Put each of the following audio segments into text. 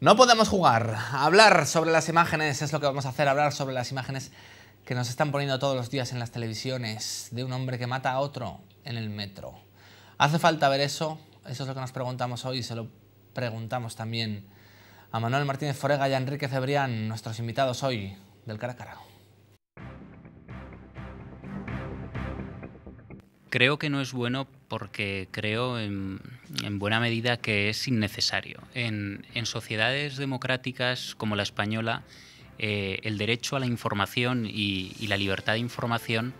No podemos jugar. Hablar sobre las imágenes es lo que vamos a hacer, hablar sobre las imágenes que nos están poniendo todos los días en las televisiones de un hombre que mata a otro en el metro. ¿Hace falta ver eso? Eso es lo que nos preguntamos hoy y se lo preguntamos también a Manuel Martínez Forega y a Enrique Cebrián, nuestros invitados hoy del Cara a Cara. Creo que no es bueno porque creo en buena medida que es innecesario. En sociedades democráticas como la española, el derecho a la información y la libertad de información,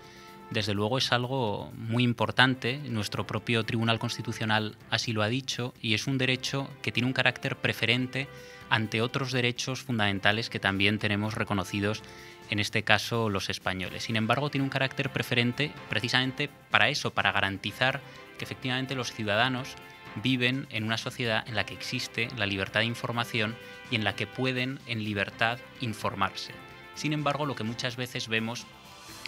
desde luego, es algo muy importante. Nuestro propio Tribunal Constitucional así lo ha dicho, y es un derecho que tiene un carácter preferente ante otros derechos fundamentales que también tenemos reconocidos, en este caso los españoles. Sin embargo, tiene un carácter preferente precisamente para eso, para garantizar que efectivamente los ciudadanos viven en una sociedad en la que existe la libertad de información y en la que pueden en libertad informarse. Sin embargo, lo que muchas veces vemos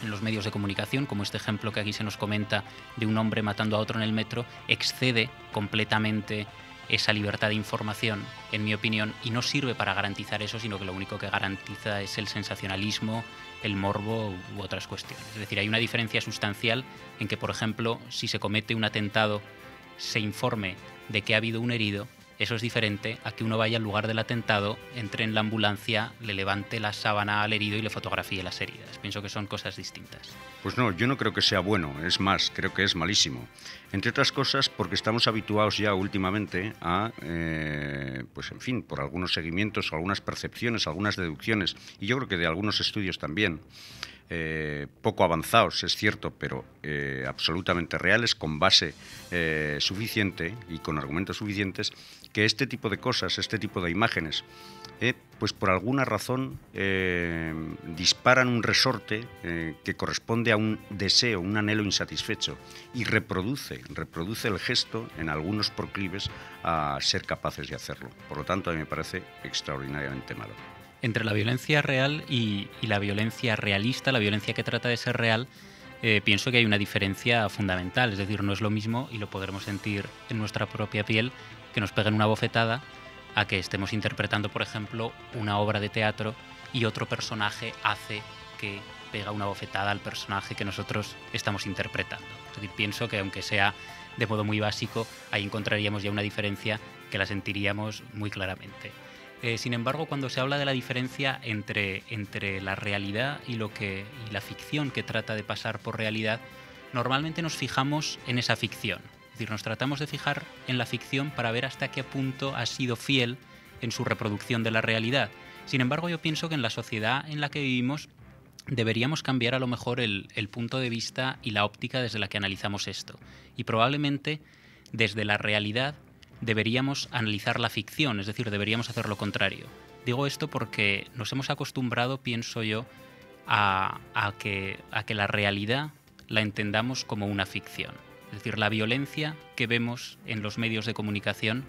en los medios de comunicación, como este ejemplo que aquí se nos comenta de un hombre matando a otro en el metro, excede completamente esa libertad de información, en mi opinión, y no sirve para garantizar eso, sino que lo único que garantiza es el sensacionalismo, el morbo u otras cuestiones. Es decir, hay una diferencia sustancial en que, por ejemplo, si se comete un atentado, se informe de que ha habido un herido. Eso es diferente a que uno vaya al lugar del atentado, entre en la ambulancia, le levante la sábana al herido y le fotografíe las heridas. Pienso que son cosas distintas. Pues no, yo no creo que sea bueno, es más, creo que es malísimo. Entre otras cosas porque estamos habituados ya últimamente a, pues en fin, por algunos seguimientos, algunas percepciones, algunas deducciones, y yo creo que de algunos estudios también, poco avanzados, es cierto, pero absolutamente reales, con base suficiente y con argumentos suficientes, que este tipo de cosas, este tipo de imágenes, pues por alguna razón disparan un resorte que corresponde a un deseo, un anhelo insatisfecho, y reproduce el gesto en algunos proclives a ser capaces de hacerlo. Por lo tanto, a mí me parece extraordinariamente malo. Entre la violencia real y la violencia realista, la violencia que trata de ser real, pienso que hay una diferencia fundamental. Es decir, no es lo mismo, y lo podremos sentir en nuestra propia piel, que nos peguen una bofetada a que estemos interpretando, por ejemplo, una obra de teatro y otro personaje hace que pega una bofetada al personaje que nosotros estamos interpretando. Es decir, pienso que aunque sea de modo muy básico, ahí encontraríamos ya una diferencia que la sentiríamos muy claramente. Sin embargo, cuando se habla de la diferencia entre la realidad y la ficción que trata de pasar por realidad, normalmente nos fijamos en esa ficción. Es decir, nos tratamos de fijar en la ficción para ver hasta qué punto ha sido fiel en su reproducción de la realidad. Sin embargo, yo pienso que en la sociedad en la que vivimos deberíamos cambiar a lo mejor el punto de vista y la óptica desde la que analizamos esto. Y probablemente desde la realidad deberíamos analizar la ficción, es decir, deberíamos hacer lo contrario. Digo esto porque nos hemos acostumbrado, pienso yo, a que la realidad la entendamos como una ficción. Es decir, la violencia que vemos en los medios de comunicación,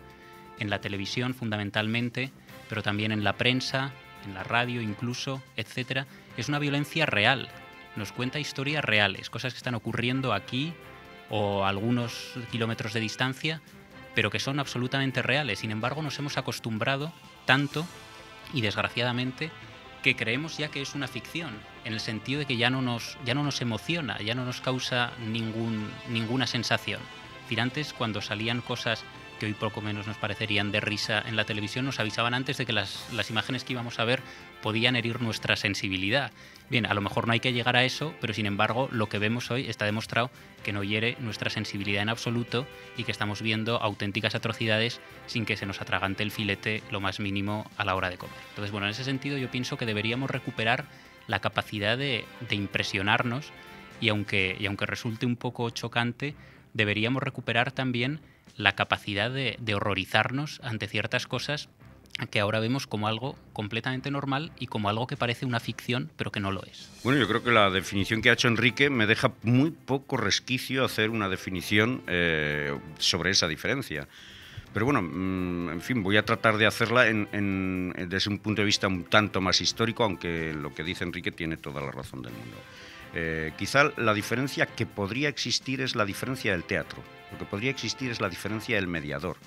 en la televisión fundamentalmente, pero también en la prensa, en la radio incluso, etcétera, es una violencia real. Nos cuenta historias reales, cosas que están ocurriendo aquí o a algunos kilómetros de distancia, pero que son absolutamente reales. Sin embargo, nos hemos acostumbrado tanto, y desgraciadamente, que creemos ya que es una ficción, en el sentido de que ya no nos emociona, ya no nos causa ninguna sensación. Es decir, antes, cuando salían cosas que hoy poco menos nos parecerían de risa en la televisión, nos avisaban antes de que las imágenes que íbamos a ver podían herir nuestra sensibilidad. Bien, a lo mejor no hay que llegar a eso, pero sin embargo lo que vemos hoy está demostrado que no hiere nuestra sensibilidad en absoluto y que estamos viendo auténticas atrocidades sin que se nos atragante el filete lo más mínimo a la hora de comer. Entonces, bueno, en ese sentido yo pienso que deberíamos recuperar la capacidad de impresionarnos y aunque resulte un poco chocante, deberíamos recuperar también la capacidad de horrorizarnos ante ciertas cosas que ahora vemos como algo completamente normal y como algo que parece una ficción, pero que no lo es. Bueno, yo creo que la definición que ha hecho Enrique me deja muy poco resquicio hacer una definición sobre esa diferencia. Pero bueno, en fin, voy a tratar de hacerla desde un punto de vista un tanto más histórico, aunque lo que dice Enrique tiene toda la razón del mundo. Quizá la diferencia que podría existir es la diferencia del teatro. Lo que podría existir es la diferencia del mediador.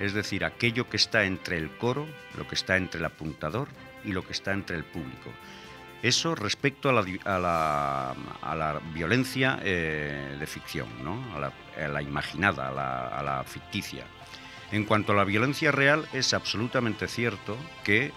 es decir, aquello que está entre el coro, lo que está entre el apuntador y lo que está entre el público. Eso respecto a la violencia de ficción, ¿no? a la imaginada, a la ficticia. En cuanto a la violencia real, es absolutamente cierto que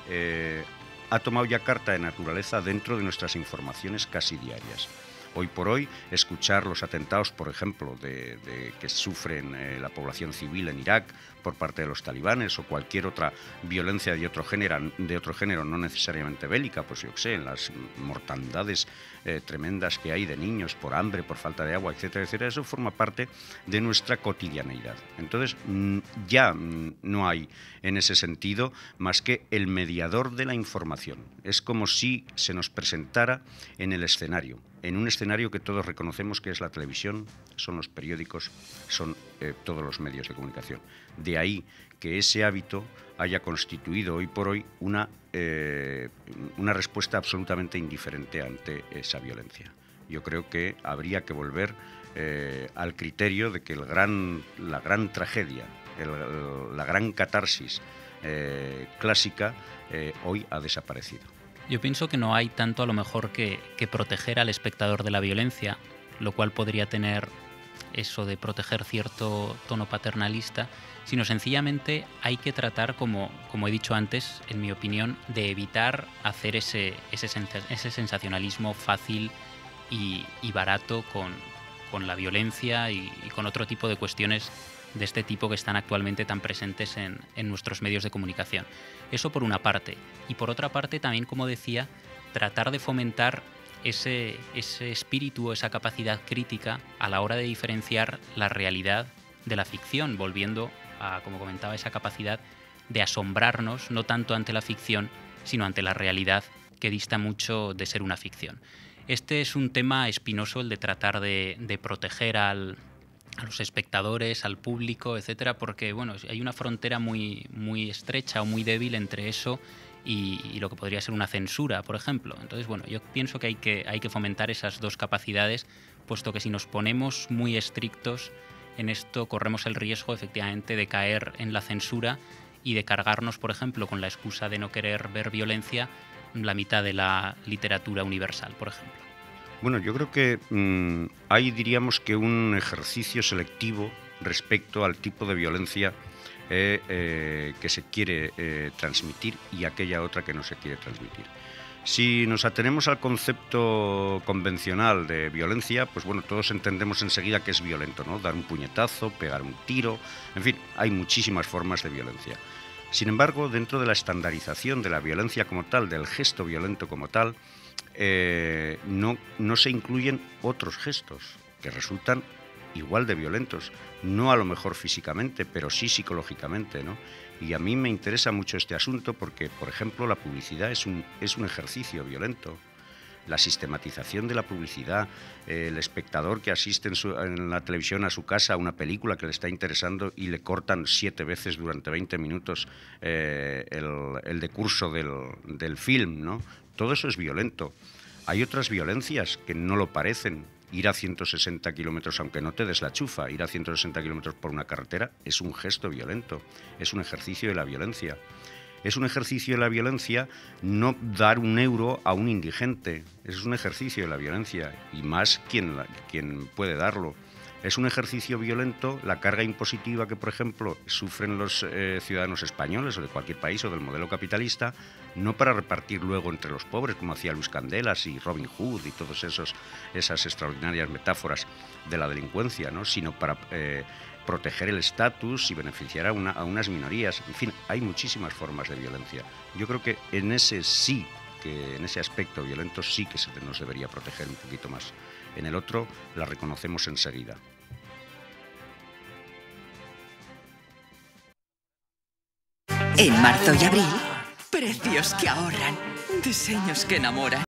ha tomado ya carta de naturaleza dentro de nuestras informaciones casi diarias. Hoy por hoy, escuchar los atentados, por ejemplo, que sufren la población civil en Irak por parte de los talibanes o cualquier otra violencia de otro género, no necesariamente bélica, pues yo qué sé, en las mortandades tremendas que hay de niños por hambre, por falta de agua, etcétera, etcétera, eso forma parte de nuestra cotidianeidad. Entonces, ya no hay en ese sentido más que el mediador de la información. Es como si se nos presentara en el escenario, en un escenario que todos reconocemos que es la televisión, son los periódicos, son todos los medios de comunicación. De ahí que ese hábito haya constituido hoy por hoy una respuesta absolutamente indiferente ante esa violencia. Yo creo que habría que volver al criterio de que la gran tragedia, la gran catarsis clásica hoy ha desaparecido. Yo pienso que no hay tanto a lo mejor que proteger al espectador de la violencia, lo cual podría tener eso de proteger cierto tono paternalista, sino sencillamente hay que tratar, como he dicho antes, en mi opinión, de evitar hacer ese sensacionalismo fácil y barato con la violencia y con otro tipo de cuestiones de este tipo que están actualmente tan presentes en nuestros medios de comunicación. Eso por una parte. Y por otra parte también, como decía, tratar de fomentar ese espíritu, esa capacidad crítica a la hora de diferenciar la realidad de la ficción, volviendo a, como comentaba, esa capacidad de asombrarnos, no tanto ante la ficción, sino ante la realidad, que dista mucho de ser una ficción. Este es un tema espinoso, el de tratar de proteger a los espectadores, al público, etcétera, porque bueno, hay una frontera muy, muy estrecha o muy débil entre eso y lo que podría ser una censura, por ejemplo. Entonces, bueno, yo pienso que hay que fomentar esas dos capacidades, puesto que si nos ponemos muy estrictos en esto, corremos el riesgo, efectivamente, de caer en la censura y de cargarnos, por ejemplo, con la excusa de no querer ver violencia, la mitad de la literatura universal, por ejemplo. Bueno, yo creo que hay, diríamos, que un ejercicio selectivo respecto al tipo de violencia que se quiere transmitir y aquella otra que no se quiere transmitir. Si nos atenemos al concepto convencional de violencia, pues bueno, todos entendemos enseguida que es violento, ¿no? Dar un puñetazo, pegar un tiro, en fin, hay muchísimas formas de violencia. Sin embargo, dentro de la estandarización de la violencia como tal, del gesto violento como tal, no se incluyen otros gestos que resultan igual de violentos, no a lo mejor físicamente, pero sí psicológicamente, ¿no? Y a mí me interesa mucho este asunto porque, por ejemplo, la publicidad es un ejercicio violento. La sistematización de la publicidad, el espectador que asiste en la televisión a su casa a una película que le está interesando y le cortan 7 veces durante 20 minutos el decurso del film, ¿no? Todo eso es violento. Hay otras violencias que no lo parecen. Ir a 160 kilómetros, aunque no te des la chufa, ir a 160 kilómetros por una carretera es un gesto violento, es un ejercicio de la violencia. Es un ejercicio de la violencia no dar un euro a un indigente, es un ejercicio de la violencia, y más quien puede darlo. Es un ejercicio violento la carga impositiva que, por ejemplo, sufren los ciudadanos españoles o de cualquier país o del modelo capitalista, no para repartir luego entre los pobres, como hacía Luis Candelas y Robin Hood y todas esas extraordinarias metáforas de la delincuencia, ¿no? Sino para proteger el estatus y beneficiar a unas minorías. En fin, hay muchísimas formas de violencia. Yo creo que en ese aspecto violento sí que se nos debería proteger un poquito más. En el otro la reconocemos enseguida. En marzo y abril, precios que ahorran, diseños que enamoran.